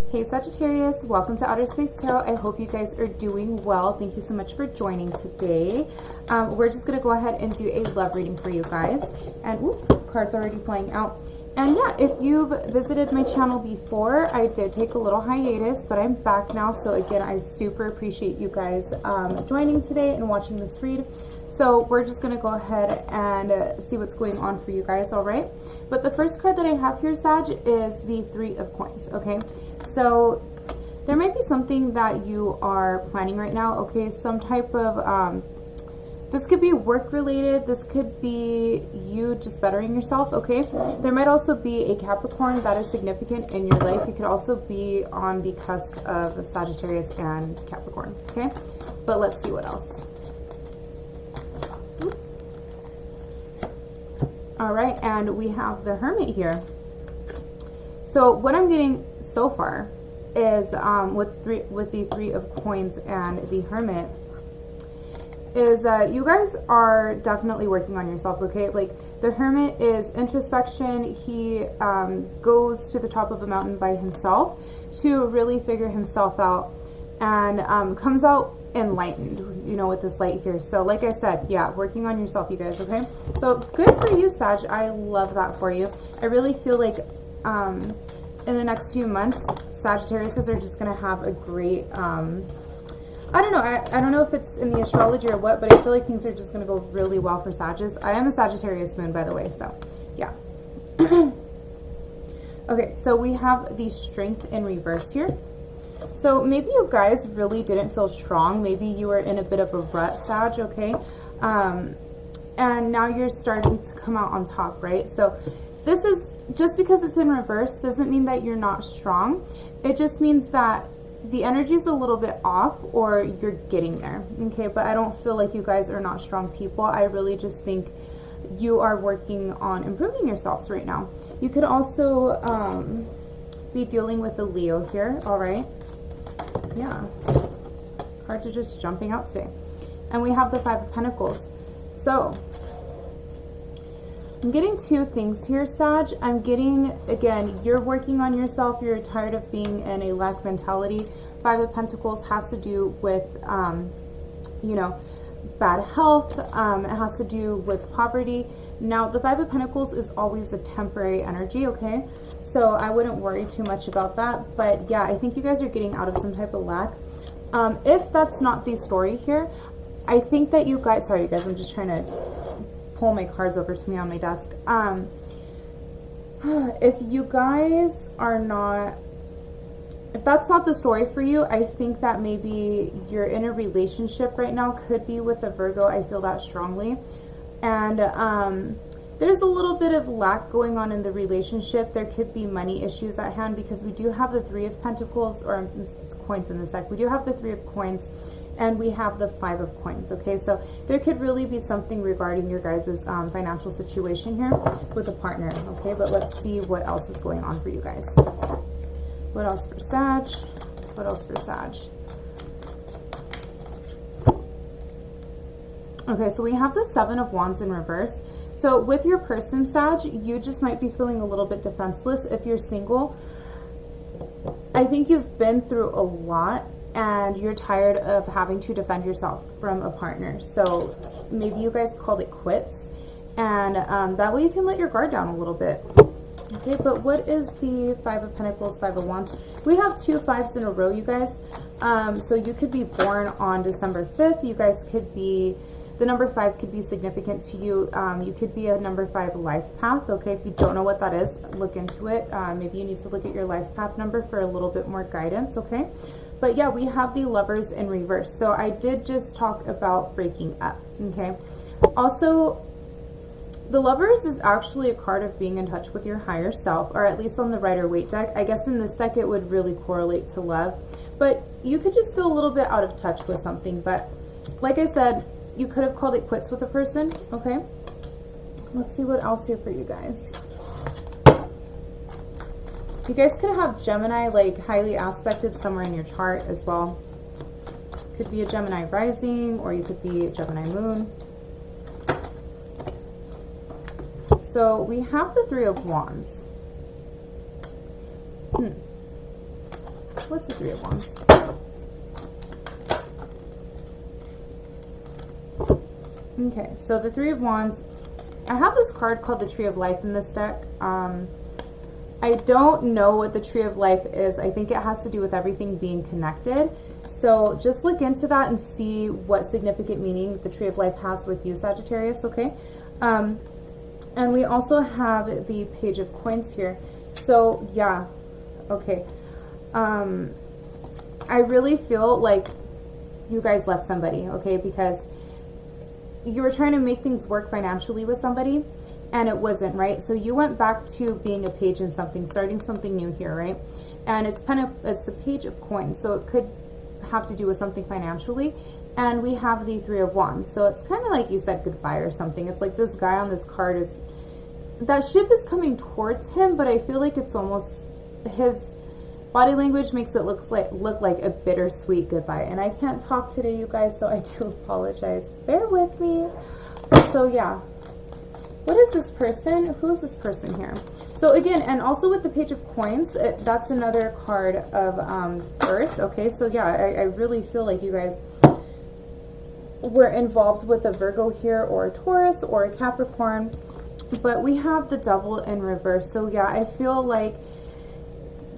Hey Sagittarius, welcome to Outer Space Tarot. I hope you guys are doing well. Thank you so much for joining today. We're just going to go ahead and do a love reading for you guys. And whoop, cards already playing out. And yeah, if you've visited my channel before, I did take a little hiatus, but I'm back now. So again, I super appreciate you guys joining today and watching this read. So we're just going to go ahead and see what's going on for you guys, all right? But the first card that I have here, Sag, is the Three of Coins, okay? So there might be something that you are planning right now, okay? Some type of, this could be work related, this could be you just bettering yourself, okay? There might also be a Capricorn that is significant in your life. You could also be on the cusp of Sagittarius and Capricorn, okay? But let's see what else. All right, and we have the Hermit here. So what I'm getting so far is with the Three of Coins and the Hermit is that you guys are definitely working on yourselves, okay? Like the Hermit is introspection. He goes to the top of a mountain by himself to really figure himself out and comes out enlightened, you know, with this light here. So like I said, yeah, working on yourself, you guys, okay? So good for you, Sag. I love that for you. I really feel like in the next few months, Sagittariuses are just going to have a great, I don't know. I don't know if it's in the astrology or what, but I feel like things are just going to go really well for Sagittarius. I am a Sagittarius moon, by the way, so yeah. Okay, so we have the Strength in reverse here. So maybe you guys really didn't feel strong. Maybe you were in a bit of a rut, Sag, okay? And now you're starting to come out on top, right? So this is, just because it's in reverse doesn't mean that you're not strong. It just means that the energy is a little bit off or you're getting there, okay? But I don't feel like you guys are not strong people. I really just think you are working on improving yourselves right now. You could also be dealing with a Leo here, all right? Yeah, cards are just jumping out today. And we have the Five of Pentacles. So I'm getting two things here, Sag. I'm getting, again, you're working on yourself. You're tired of being in a lack mentality. Five of Pentacles has to do with, you know, bad health. It has to do with poverty. Now, the Five of Pentacles is always a temporary energy, okay? So I wouldn't worry too much about that. But yeah, I think you guys are getting out of some type of lack. If that's not the story here, I think that you guys, sorry you guys, I'm just trying to pull my cards over to me on my desk. If you guys are not, if that's not the story for you, I think that maybe you're in a relationship right now, could be with a Virgo. I feel that strongly. And there's a little bit of lack going on in the relationship. There could be money issues at hand because we do have the Three of Pentacles, or it's coins in this deck. We do have the Three of Coins and we have the Five of Coins, okay? So there could really be something regarding your guys' financial situation here with a partner, okay? But let's see what else is going on for you guys. What else for Sag? What else for Sag? Okay, so we have the Seven of Wands in reverse. So with your person, Sag, you just might be feeling a little bit defenseless. If you're single, I think you've been through a lot and you're tired of having to defend yourself from a partner. So maybe you guys called it quits, and that way you can let your guard down a little bit. Okay, but what is the Five of Pentacles, Five of Wands? We have two fives in a row, you guys. So you could be born on December 5th. You guys could be, the number 5 could be significant to you. You could be a number 5 life path, okay? If you don't know what that is, look into it. Maybe you need to look at your life path number for a little bit more guidance, okay? But yeah, we have the Lovers in reverse. So I did just talk about breaking up, okay? Also, the Lovers is actually a card of being in touch with your higher self, or at least on the Rider-Waite deck. I guess in this deck it would really correlate to love. But you could just feel a little bit out of touch with something. But like I said, you could have called it quits with a person, okay? Let's see what else here for you guys. You guys could have Gemini, like, highly aspected somewhere in your chart as well. Could be a Gemini rising, or you could be a Gemini moon. So we have the Three of Wands. What's the Three of Wands? Okay, so the Three of Wands, I have this card called the Tree of Life in this deck. I don't know what the Tree of Life is. I think it has to do with everything being connected. So just look into that and see what significant meaning the Tree of Life has with you, Sagittarius, okay? And we also have the Page of Coins here. So, yeah, okay. I really feel like you guys left somebody, okay? Because you were trying to make things work financially with somebody, and it wasn't, right? So you went back to being a page in something, starting something new here, right? And it's the Page of Coins, so it could have to do with something financially. And we have the Three of Wands, so it's kind of like you said goodbye or something. It's like this guy on this card is, that ship is coming towards him, but I feel like it's almost, his body language makes it look like a bittersweet goodbye. And I can't talk today, you guys, so I do apologize. Bear with me. So yeah, what is this person? Who is this person here? So again, and also with the Page of Coins, that's another card of Earth. Okay, so yeah, I really feel like you guys were involved with a Virgo here, or a Taurus, or a Capricorn. But we have the Devil in reverse. So yeah, I feel like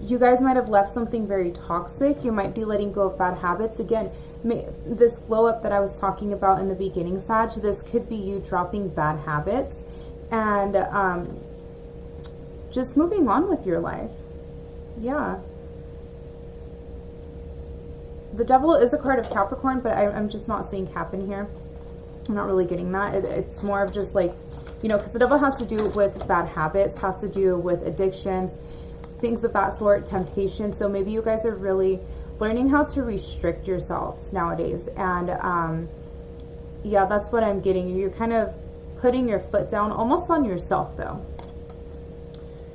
you guys might have left something very toxic. You might be letting go of bad habits. Again, this glow up that I was talking about in the beginning, Sag, this could be you dropping bad habits and just moving on with your life. Yeah. The Devil is a card of Capricorn, but I'm just not seeing Cap in here. I'm not really getting that. It's more of just like, you know, because the Devil has to do with bad habits, has to do with addictions, things of that sort, temptation. So maybe you guys are really learning how to restrict yourselves nowadays. And yeah, that's what I'm getting. You're kind of putting your foot down almost on yourself though.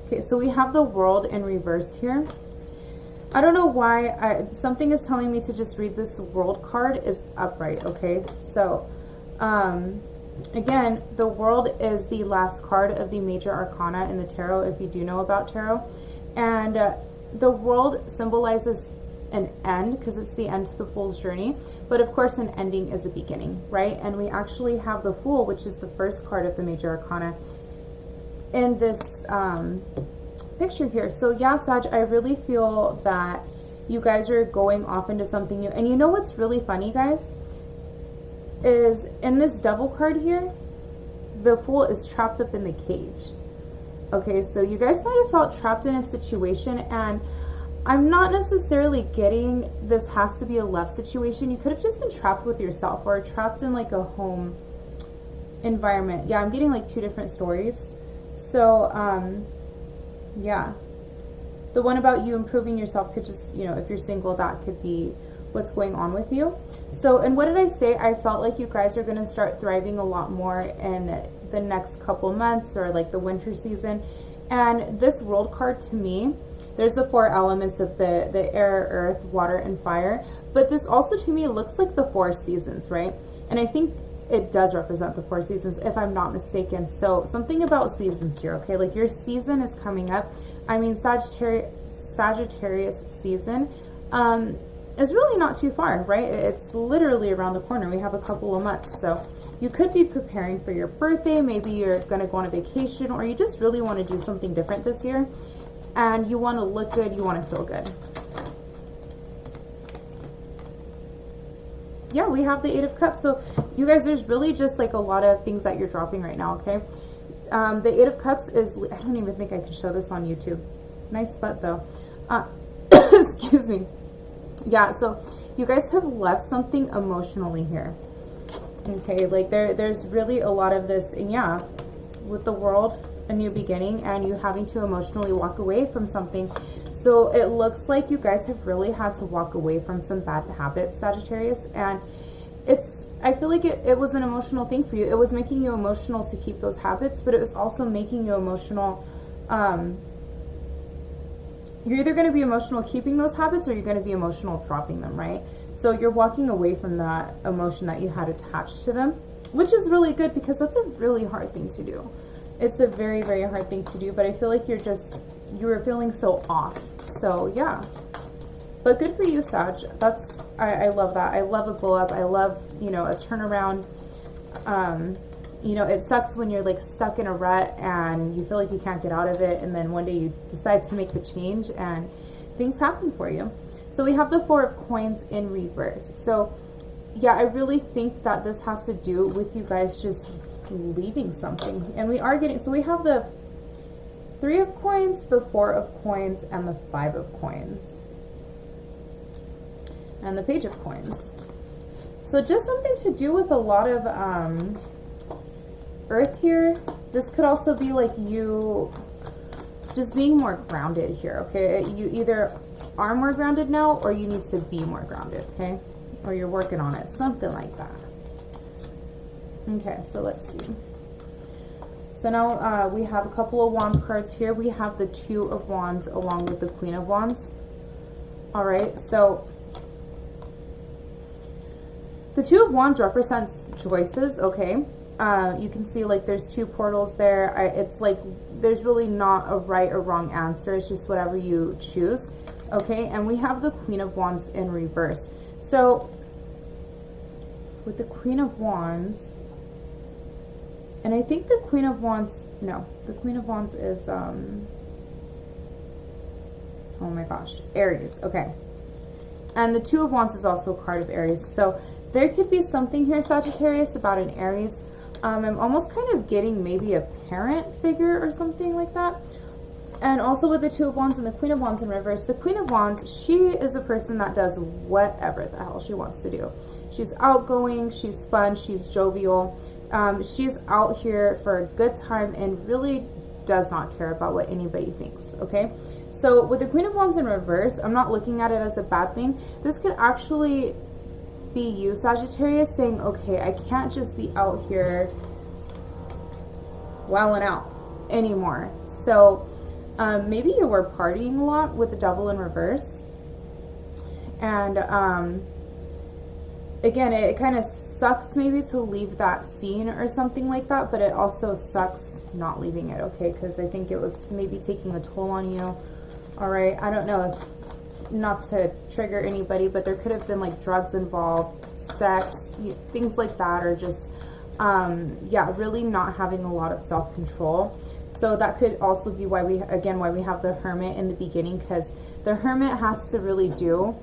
Okay, so we have the World in reverse here. I don't know why something is telling me to just read this World card is upright. Okay, so again, the World is the last card of the major arcana in the tarot, if you do know about tarot. And the World symbolizes an end, because it's the end to the Fool's journey. But of course, an ending is a beginning, right? And we actually have the Fool, which is the first card of the major arcana, in this picture here. So yeah, Sag, I really feel that you guys are going off into something new. And you know what's really funny, guys? Is in this Devil card here, the Fool is trapped up in the cage. Okay, so you guys might have felt trapped in a situation, and I'm not necessarily getting this has to be a love situation. You could have just been trapped with yourself, or trapped in like a home environment. Yeah, I'm getting like two different stories. So yeah, the one about you improving yourself could just, you know, if you're single, that could be what's going on with you. So, and what did I say? I felt like you guys are going to start thriving a lot more in the next couple months, or like the winter season. And this World card, to me, there's the four elements of the air, earth, water, and fire. But this also, to me, looks like the four seasons, right? And I think it does represent the four seasons, if I'm not mistaken. So something about seasons here, okay? Like your season is coming up. I mean, Sagittarius season is really not too far, right? It's literally around the corner. We have a couple of months. So you could be preparing for your birthday. Maybe you're going to go on a vacation, or you just really want to do something different this year. And you want to look good. You want to feel good. Yeah, we have the Eight of Cups. So you guys, there's really just like a lot of things that you're dropping right now, okay? The Eight of Cups is, I don't even think I can show this on YouTube. Nice butt though. Excuse me. Yeah, so you guys have left something emotionally here. Okay, like there's really a lot of this, and yeah, with the World, a new beginning, and you having to emotionally walk away from something. So it looks like you guys have really had to walk away from some bad habits, Sagittarius, and I feel like it was an emotional thing for you. It was making you emotional to keep those habits, but it was also making you emotional. You're either going to be emotional keeping those habits, or you're going to be emotional dropping them, right? So you're walking away from that emotion that you had attached to them, which is really good, because that's a really hard thing to do. It's a very, very hard thing to do, but I feel like you were feeling so off. So yeah. But good for you, Sag. That's, I love that. I love a glow up. I love, you know, a turnaround. You know, it sucks when you're like stuck in a rut and you feel like you can't get out of it, and then one day you decide to make the change and things happen for you. So we have the Four of Coins in reverse. So yeah, I really think that this has to do with you guys just leaving something. And we are getting, so we have the Three of Coins, the Four of Coins, and the Five of Coins. And the Page of Coins. So just something to do with a lot of earth here. This could also be like you just being more grounded here, okay? You either are more grounded now or you need to be more grounded, okay? Or you're working on it, something like that. Okay, so let's see. So now we have a couple of Wands cards here. We have the Two of Wands along with the Queen of Wands. All right, so the Two of Wands represents choices, okay? You can see like there's two portals there. It's like there's really not a right or wrong answer. It's just whatever you choose, okay? And we have the Queen of Wands in reverse. So with the Queen of Wands, and I think the Queen of Wands, no, the Queen of Wands is, oh my gosh, Aries, okay. And the Two of Wands is also a card of Aries. So there could be something here, Sagittarius, about an Aries. I'm almost kind of getting maybe a parent figure or something like that. And also with the Two of Wands and the Queen of Wands in reverse, the Queen of Wands, she is a person that does whatever the hell she wants to do. She's outgoing, she's fun, she's jovial. She's out here for a good time and really does not care about what anybody thinks, okay? So with the Queen of Wands in reverse, I'm not looking at it as a bad thing. This could actually be you, Sagittarius, saying, okay, I can't just be out here wilding out anymore. So maybe you were partying a lot with the Devil in reverse. And again, it kind of sucks maybe to leave that scene or something like that, but it also sucks not leaving it, okay? Because I think it was maybe taking a toll on you. All right, I don't know if, not to trigger anybody, but there could have been like drugs involved, sex, things like that, or just yeah, really not having a lot of self-control. So that could also be why we, again, why we have the Hermit in the beginning, because the Hermit has to really do,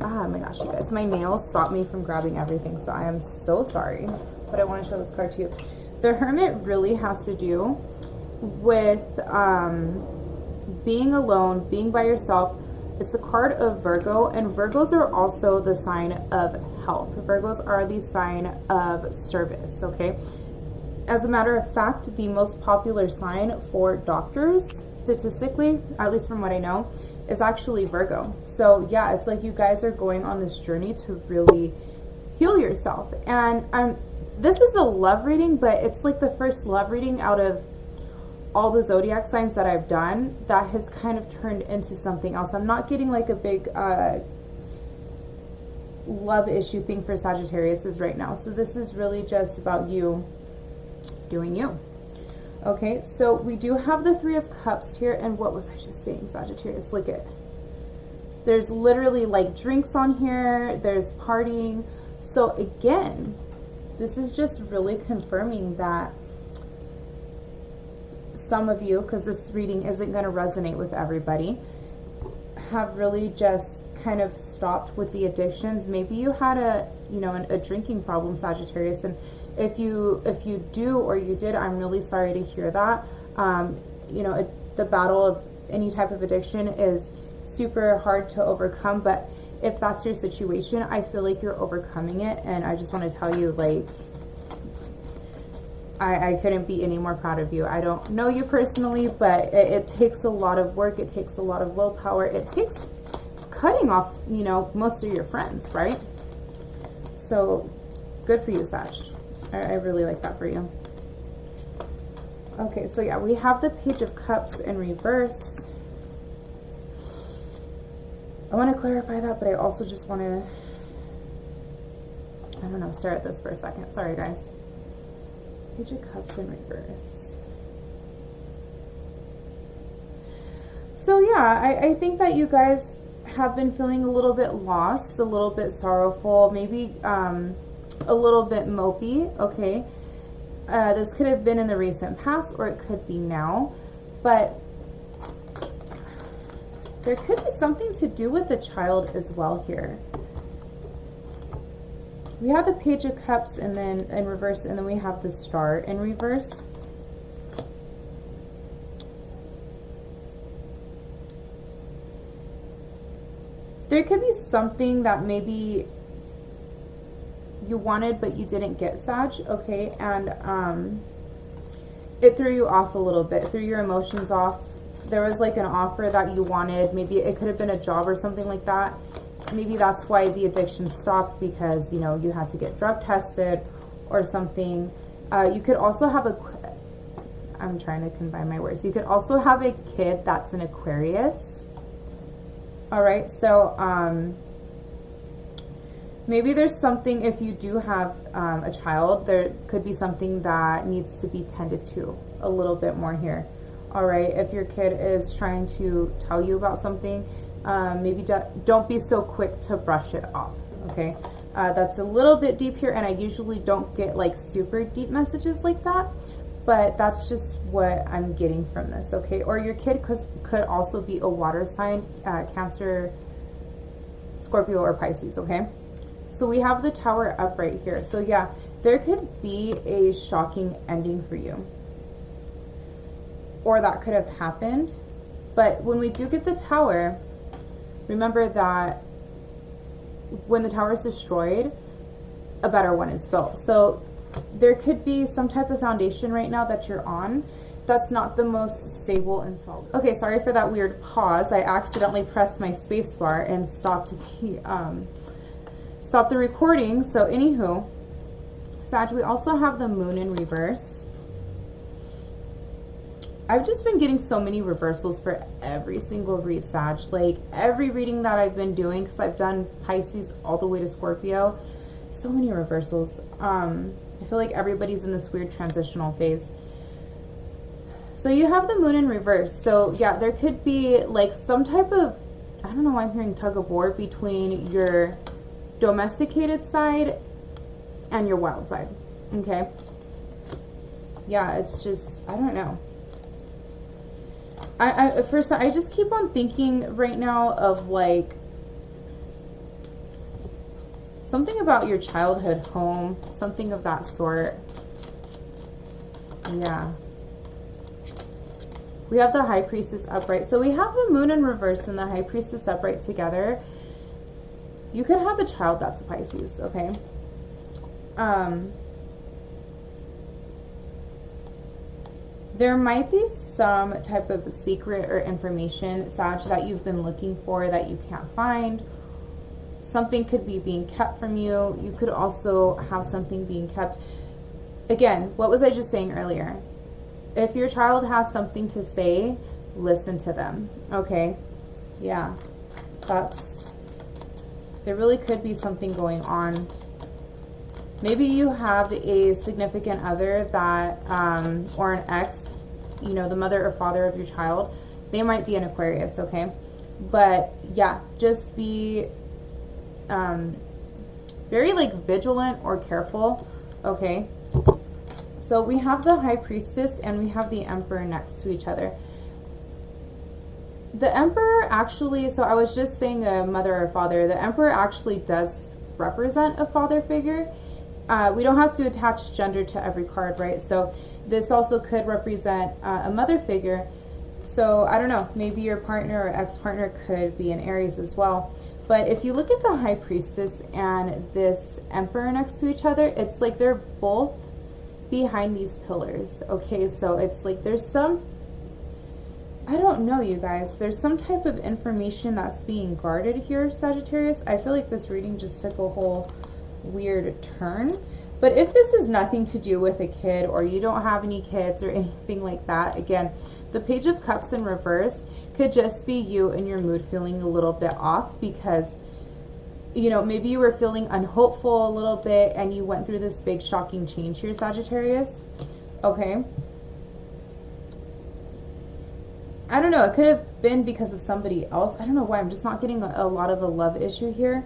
oh my gosh, you guys, my nails stopped me from grabbing everything, so I am so sorry, but I want to show this card to you. The Hermit really has to do with being alone, being by yourself. It's the card of Virgo, and Virgos are also the sign of health. Virgos are the sign of service, okay? As a matter of fact, the most popular sign for doctors, statistically, at least from what I know, is actually Virgo. So yeah, it's like you guys are going on this journey to really heal yourself. And this is a love reading, but it's like the first love reading out of all the zodiac signs that I've done that has kind of turned into something else. I'm not getting like a big love issue thing for Sagittarius right now. So this is really just about you doing you. Okay, so we do have the Three of Cups here, and what was I just saying, Sagittarius? Look at, there's literally like drinks on here, there's partying. So again, this is just really confirming that some of you, because this reading isn't going to resonate with everybody, have really just kind of stopped with the addictions. Maybe you had a, you know, a drinking problem, Sagittarius, and if you do or you did, I'm really sorry to hear that. You know, the battle of any type of addiction is super hard to overcome, but if that's your situation, I feel like you're overcoming it, and I just want to tell you, like, I couldn't be any more proud of you. I don't know you personally, but it takes a lot of work. It takes a lot of willpower. It takes cutting off, you know, most of your friends, right? So good for you, Sag. I really like that for you. Okay, so yeah, we have the Page of Cups in reverse. I want to clarify that, but I also just want to, I don't know, stare at this for a second. Sorry, guys. Page of Cups in reverse. So yeah, I think that you guys have been feeling a little bit lost, a little bit sorrowful, maybe a little bit mopey, okay? This could have been in the recent past or it could be now, but there could be something to do with the child as well here. We have the Page of Cups and then in reverse, and then we have the Star in reverse. There could be something that maybe you wanted but you didn't get, Sag, okay? And it threw you off a little bit, threw your emotions off. There was like an offer that you wanted. Maybe it could have been a job or something like that. Maybe that's why the addiction stopped, because, you know, you had to get drug tested or something. You could also have I'm trying to combine my words. You could also have a kid that's an Aquarius. All right, so maybe there's something, if you do have a child, there could be something that needs to be tended to a little bit more here. All right, if your kid is trying to tell you about something, maybe don't be so quick to brush it off, okay? That's a little bit deep here, and I usually don't get like super deep messages like that, but that's just what I'm getting from this, okay? Or your kid could also be a water sign, Cancer, Scorpio, or Pisces, okay? So we have the Tower up right here. So yeah, there could be a shocking ending for you, or that could have happened. But when we do get the Tower, remember that when the Tower is destroyed, a better one is built. So there could be some type of foundation right now that you're on that's not the most stable and solid. Okay, sorry for that weird pause. I accidentally pressed my space bar and stopped the recording. So anywho, Sag, we also have the Moon in reverse. I've just been getting so many reversals for every single read, Sag. Like every reading that I've been doing, because I've done Pisces all the way to Scorpio, so many reversals. I feel like everybody's in this weird transitional phase. So you have the Moon in reverse. So yeah, there could be like some type of, I don't know why I'm hearing tug of war between your domesticated side and your wild side, okay? Yeah, it's just, I don't know. First, I just keep on thinking right now of like something about your childhood home, something of that sort. Yeah. We have the High Priestess upright. So we have the Moon in reverse and the High Priestess upright together. You could have a child that's a Pisces, okay? There might be some type of secret or information, Sag, that you've been looking for that you can't find. Something could be being kept from you. You could also have something being kept. Again, what was I just saying earlier? If your child has something to say, listen to them, okay? Yeah, there really could be something going on. Maybe you have a significant other that, or an ex, you know, the mother or father of your child. They might be an Aquarius, okay? But yeah, just be very like vigilant or careful, okay? So we have the High Priestess and we have the Emperor next to each other. The Emperor actually, so I was just saying a mother or father, the Emperor actually does represent a father figure. We don't have to attach gender to every card, right? So this also could represent a mother figure. So I don't know, maybe your partner or ex-partner could be an Aries as well. But if you look at the High Priestess and this Emperor next to each other, it's like they're both behind these pillars, okay? So it's like there's some, I don't know, you guys, there's some type of information that's being guarded here, Sagittarius. I feel like this reading just took a whole weird turn. But if this is nothing to do with a kid, or you don't have any kids or anything like that, again, the Page of Cups in reverse could just be you and your mood feeling a little bit off because, you know, maybe you were feeling unhopeful a little bit and you went through this big shocking change here, Sagittarius. Okay. I don't know, it could have been because of somebody else. I don't know why, I'm just not getting a lot of a love issue here.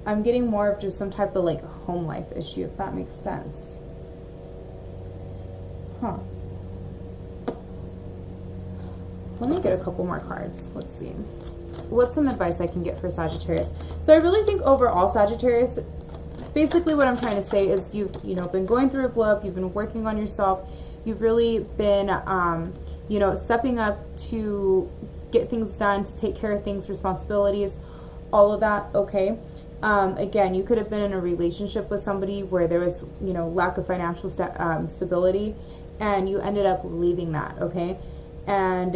I'm getting more of just some type of like home life issue, if that makes sense. Huh. Let me get a couple more cards. Let's see. What's some advice I can get for Sagittarius? So I really think overall, Sagittarius, basically what I'm trying to say is you've, been going through a glow up, you've been working on yourself, you've really been, stepping up to get things done, to take care of things, responsibilities, all of that, okay? Again, you could have been in a relationship with somebody where there was, lack of financial stability, and you ended up leaving that, okay? And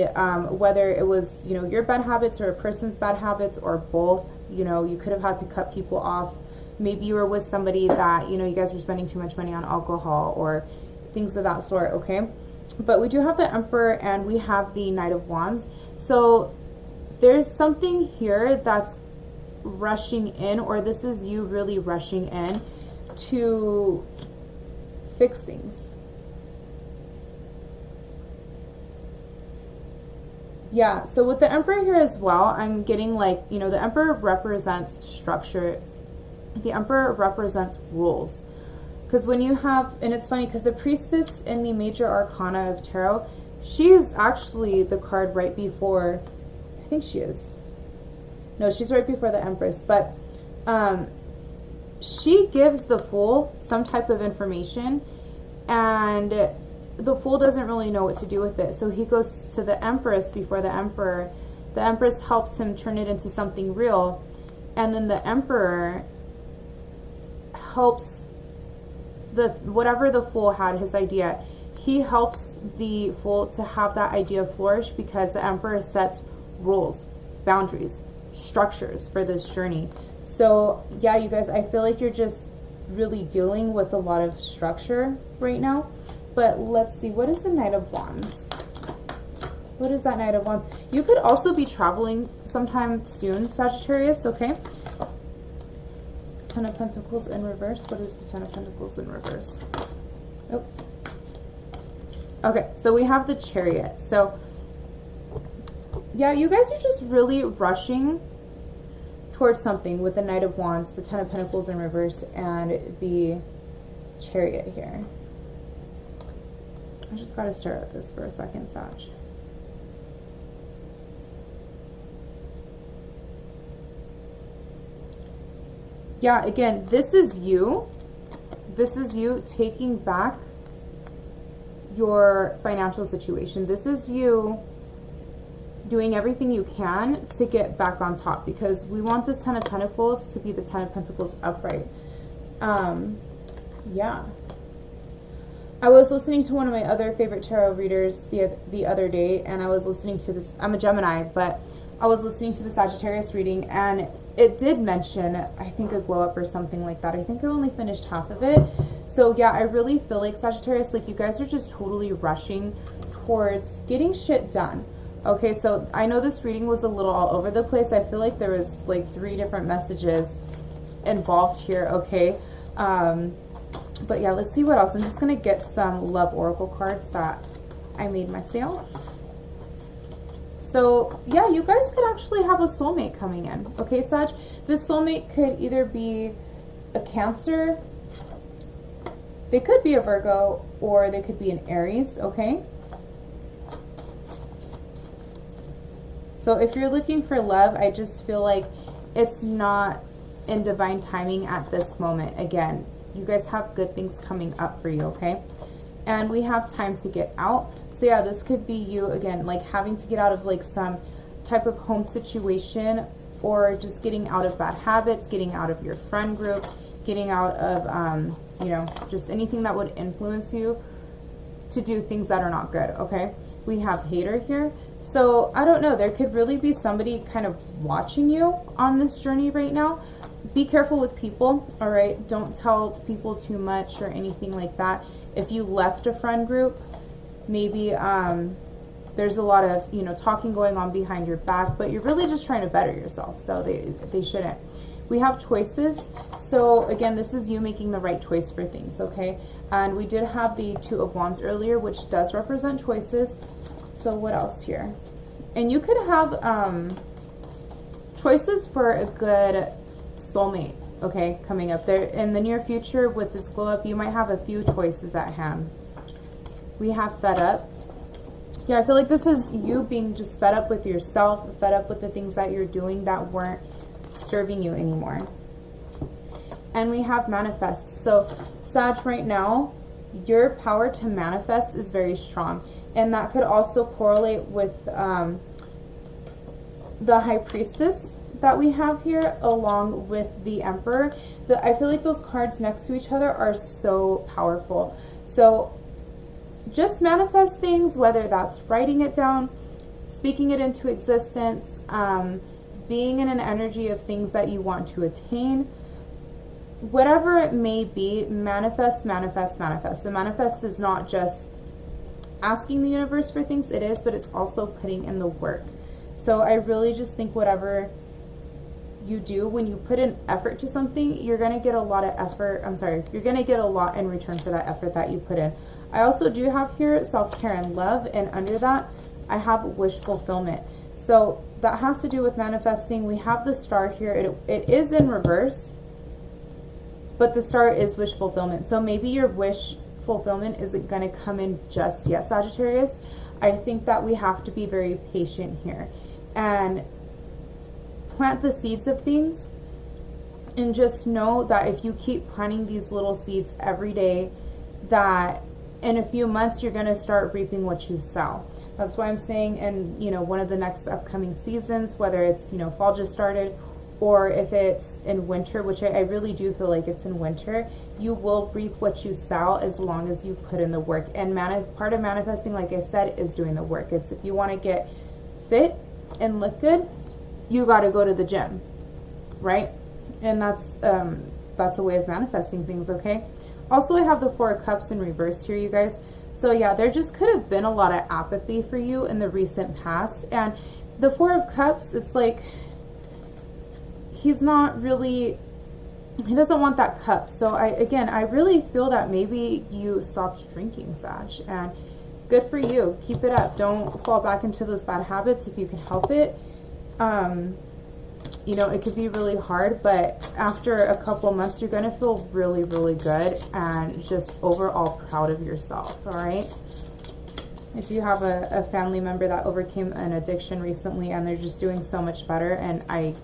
whether it was, your bad habits or a person's bad habits or both, you could have had to cut people off. Maybe you were with somebody that, you guys were spending too much money on alcohol or things of that sort, okay? But we do have the Emperor and we have the Knight of Wands. So there's something here that's rushing in, or this is you really rushing in to fix things. Yeah, so with the Emperor here as well, I'm getting like, the Emperor represents structure. The Emperor represents rules. Because when you have, and it's funny because the Priestess in the Major Arcana of Tarot, she is actually the card right before, I think she is. No, she's right before the Empress. But she gives the Fool some type of information, and the Fool doesn't really know what to do with it. So he goes to the Empress before the Emperor. The Empress helps him turn it into something real. And then the Emperor helps whatever the Fool had, his idea, he helps the Fool to have that idea flourish because the Emperor sets rules, boundaries, structures for this journey. So yeah, you guys, I feel like you're just really dealing with a lot of structure right now. But let's see, what is the Knight of Wands? What is that Knight of Wands? You could also be traveling sometime soon, Sagittarius, okay? Ten of Pentacles in reverse. What is the Ten of Pentacles in reverse? Oh. Okay, so we have the Chariot. So, yeah, you guys are just really rushing towards something with the Knight of Wands, the Ten of Pentacles in reverse, and the Chariot here. I just got to stare at this for a second, Sag. Yeah, again, this is you. This is you taking back your financial situation. This is you doing everything you can to get back on top, because we want this Ten of Pentacles to be the Ten of Pentacles upright. Yeah. I was listening to one of my other favorite tarot readers the other day, and I was listening to this. I'm a Gemini, but I was listening to the Sagittarius reading, and it did mention, I think, a glow up or something like that. I think I only finished half of it. So yeah, I really feel like Sagittarius, like you guys are just totally rushing towards getting shit done. Okay, so I know this reading was a little all over the place. I feel like there was like 3 different messages involved here, okay? But yeah, let's see what else. I'm just going to get some love oracle cards that I made myself. So yeah, you guys could actually have a soulmate coming in. Okay, Sag? This soulmate could either be a Cancer, they could be a Virgo, or they could be an Aries, okay? So if you're looking for love, I just feel like it's not in divine timing at this moment. Again, you guys have good things coming up for you, okay? And we have time to get out. So yeah, this could be you, again, like having to get out of like some type of home situation, or just getting out of bad habits, getting out of your friend group, getting out of, you know, just anything that would influence you to do things that are not good, okay? We have Hater here. So I don't know, there could really be somebody kind of watching you on this journey right now. Be careful with people, all right? Don't tell people too much or anything like that. If you left a friend group, maybe there's a lot of, you know, talking going on behind your back, but you're really just trying to better yourself, so they shouldn't. We have choices. So again, this is you making the right choice for things, okay? And we did have the Two of Wands earlier, which does represent choices. So what else here? And you could have choices for a good soulmate, okay, coming up there in the near future. With this glow up, you might have a few choices at hand. We have fed up. Yeah, I feel like this is you being just fed up with yourself, fed up with the things that you're doing that weren't serving you anymore. And we have manifest. So Sag, right now, your power to manifest is very strong. And that could also correlate with the High Priestess that we have here, along with the Emperor. I feel like those cards next to each other are so powerful. So just manifest things, whether that's writing it down, speaking it into existence, being in an energy of things that you want to attain. Whatever it may be, manifest, manifest, manifest. So manifest is not just asking the universe for things, it is, but it's also putting in the work. So I really just think whatever you do, when you put in effort to something, you're going to get a lot of effort. You're going to get a lot in return for that effort that you put in. I also do have here self-care and love, and under that, I have wish fulfillment. So that has to do with manifesting. We have the star here. It is in reverse, but the star is wish fulfillment. So maybe your wish fulfillment isn't going to come in just yet, Sagittarius. I think that we have to be very patient here and plant the seeds of things, and just know that if you keep planting these little seeds every day, that in a few months you're going to start reaping what you sow. That's why I'm saying in, one of the next upcoming seasons, whether it's, fall just started, or if it's in winter, which I really do feel like it's in winter, you will reap what you sow as long as you put in the work. And part of manifesting, like I said, is doing the work. It's if you want to get fit and look good, you got to go to the gym, right? And that's a way of manifesting things, okay? Also, I have the Four of Cups in reverse here, you guys. So yeah, there just could have been a lot of apathy for you in the recent past. And the Four of Cups, it's like he doesn't want that cup. So I really feel that maybe you stopped drinking, Sag, and good for you. Keep it up. Don't fall back into those bad habits if you can help it. It could be really hard, but after a couple months, you're going to feel really, really good and just overall proud of yourself, all right? I do have a family member that overcame an addiction recently, and they're just doing so much better, and I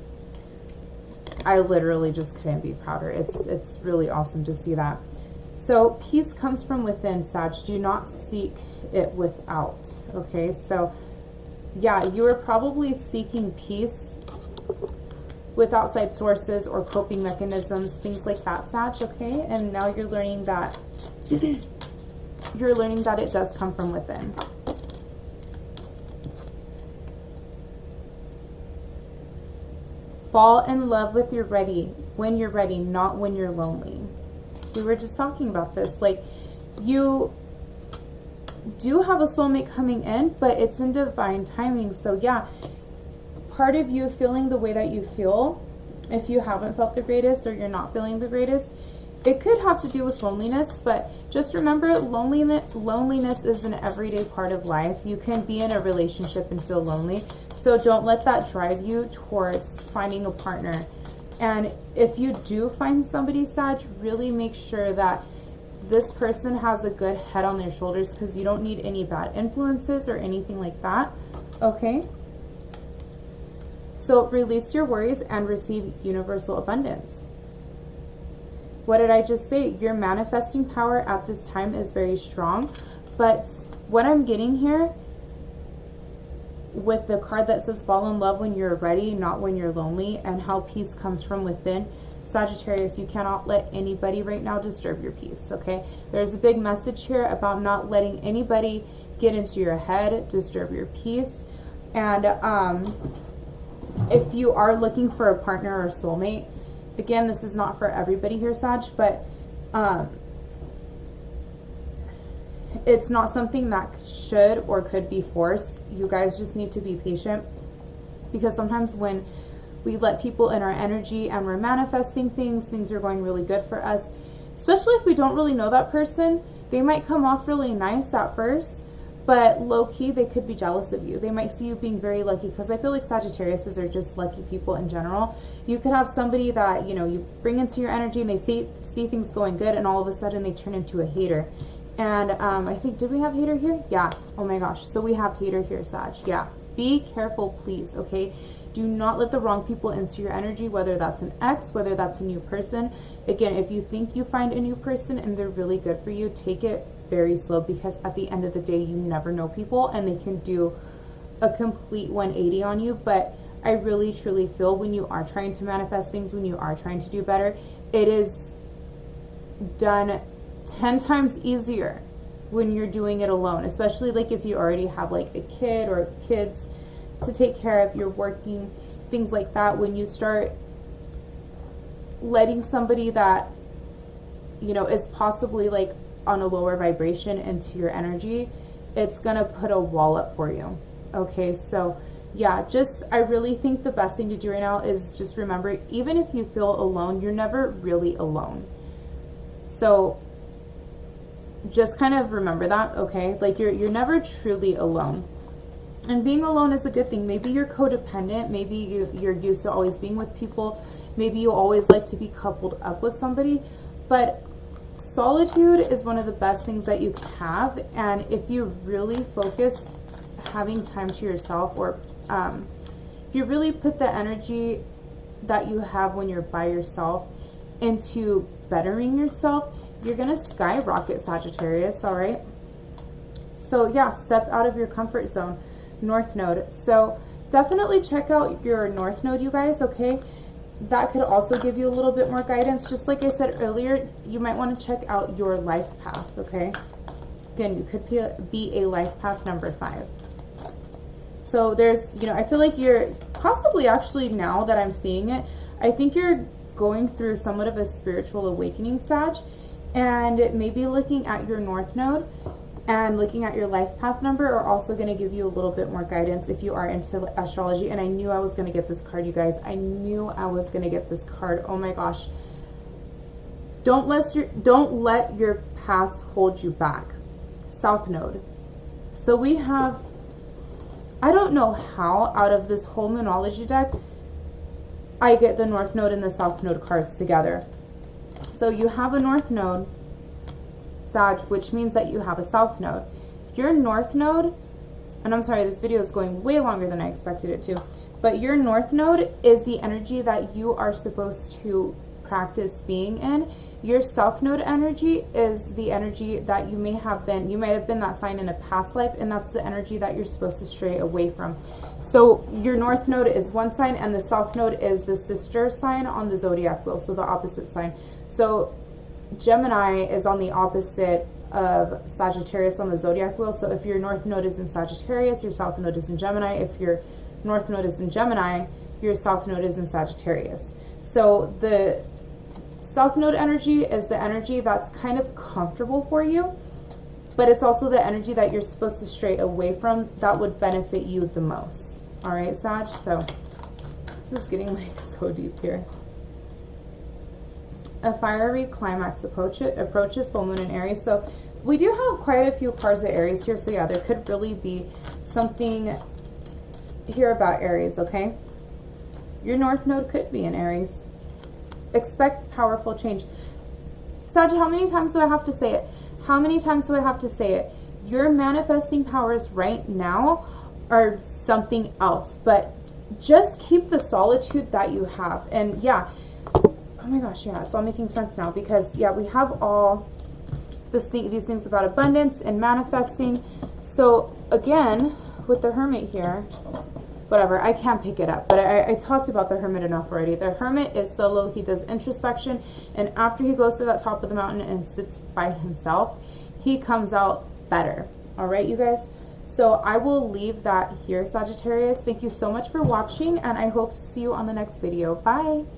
literally just couldn't be prouder. It's really awesome to see that. So peace comes from within, Sag. Do not seek it without, okay? So yeah, you are probably seeking peace with outside sources or coping mechanisms, things like that, Sag, okay? And now you're learning that it does come from within. Fall in love when you're ready, not when you're lonely. We were just talking about this. Like, you do have a soulmate coming in, but it's in divine timing. So yeah, part of you feeling the way that you feel, if you haven't felt the greatest or you're not feeling the greatest, it could have to do with loneliness. But just remember, loneliness is an everyday part of life. You can be in a relationship and feel lonely. So don't let that drive you towards finding a partner. And if you do find somebody, Sag, really make sure that this person has a good head on their shoulders, because you don't need any bad influences or anything like that, okay? So release your worries and receive universal abundance. What did I just say? Your manifesting power at this time is very strong, but what I'm getting here with the card that says fall in love when you're ready, not when you're lonely, and how peace comes from within, Sagittarius, you cannot let anybody right now disturb your peace, okay? There's a big message here about not letting anybody get into your head, disturb your peace. And if you are looking for a partner or soulmate, again, this is not for everybody here, Sag, but it's not something that should or could be forced. You guys just need to be patient, because sometimes when we let people in our energy and we're manifesting things are going really good for us, especially if we don't really know that person. They might come off really nice at first, but low-key, they could be jealous of you. They might see you being very lucky, because I feel like Sagittariuses are just lucky people in general. You could have somebody that, you know, you bring into your energy and they see things going good, and all of a sudden they turn into a hater. And I think, did we have hater here? Yeah. Oh my gosh. So we have hater here, Sag. Yeah. Be careful, please, okay? Do not let the wrong people into your energy, whether that's an ex, whether that's a new person. Again, if you think you find a new person and they're really good for you, take it very slow, because at the end of the day, you never know people, and they can do a complete 180 on you. But I really truly feel when you are trying to manifest things, when you are trying to do better, it is done 10 times easier when you're doing it alone, especially like if you already have like a kid or kids to take care of, you're working, things like that. When you start letting somebody that, you know, is possibly like on a lower vibration into your energy, it's gonna put a wall up for you. Okay, so yeah, just, I really think the best thing to do right now is just remember, even if you feel alone, you're never really alone. So just kind of remember that, okay? Like you're never truly alone. And being alone is a good thing. Maybe you're codependent, maybe you're used to always being with people, maybe you always like to be coupled up with somebody, but solitude is one of the best things that you can have. And if you really focus having time to yourself, or if you really put the energy that you have when you're by yourself into bettering yourself, you're gonna skyrocket, Sagittarius. All right, so yeah, step out of your comfort zone. North Node, so definitely check out your North Node, you guys, okay? That could also give you a little bit more guidance. Just like I said earlier, you might want to check out your life path, okay? Again, you could be a life path number 5. So there's, you know, I feel like you're possibly, actually, now that I'm seeing it, I think you're going through somewhat of a spiritual awakening, Sag, and maybe looking at your North Node and looking at your life path number are also going to give you a little bit more guidance if you are into astrology. And I knew I was going to get this card, you guys. I knew I was going to get this card. Oh my gosh. Don't let your past hold you back. South Node. So we have, I don't know how out of this whole Moonology deck I get the North Node and the South Node cards together. So you have a North Node, Sag, which means that you have a South Node. Your North Node, and I'm sorry, this video is going way longer than I expected it to, but your North Node is the energy that you are supposed to practice being in. Your South Node energy is the energy that you might have been that sign in a past life, and that's the energy that you're supposed to stray away from. So your North Node is one sign, and the South Node is the sister sign on the zodiac wheel, so the opposite sign. So Gemini is on the opposite of Sagittarius on the zodiac wheel. So if your North Node is in Sagittarius, your South Node is in Gemini. If your North Node is in Gemini, your South Node is in Sagittarius. So the South Node energy is the energy that's kind of comfortable for you, but it's also the energy that you're supposed to stray away from that would benefit you the most. All right, Sag? So this is getting like so deep here. A fiery climax approaches full moon in Aries. So we do have quite a few cards of Aries here. So yeah, there could really be something here about Aries, okay? Your North Node could be in Aries. Expect powerful change. Sag, how many times do I have to say it? How many times do I have to say it? Your manifesting powers right now are something else, but just keep the solitude that you have. And yeah, oh my gosh, yeah, it's all making sense now, because yeah, we have all these things about abundance and manifesting. So again, with the Hermit here, whatever, I can't pick it up, but I talked about the Hermit enough already. The Hermit is solo. He does introspection, and after he goes to that top of the mountain and sits by himself, he comes out better. All right, you guys? So I will leave that here, Sagittarius. Thank you so much for watching, and I hope to see you on the next video. Bye.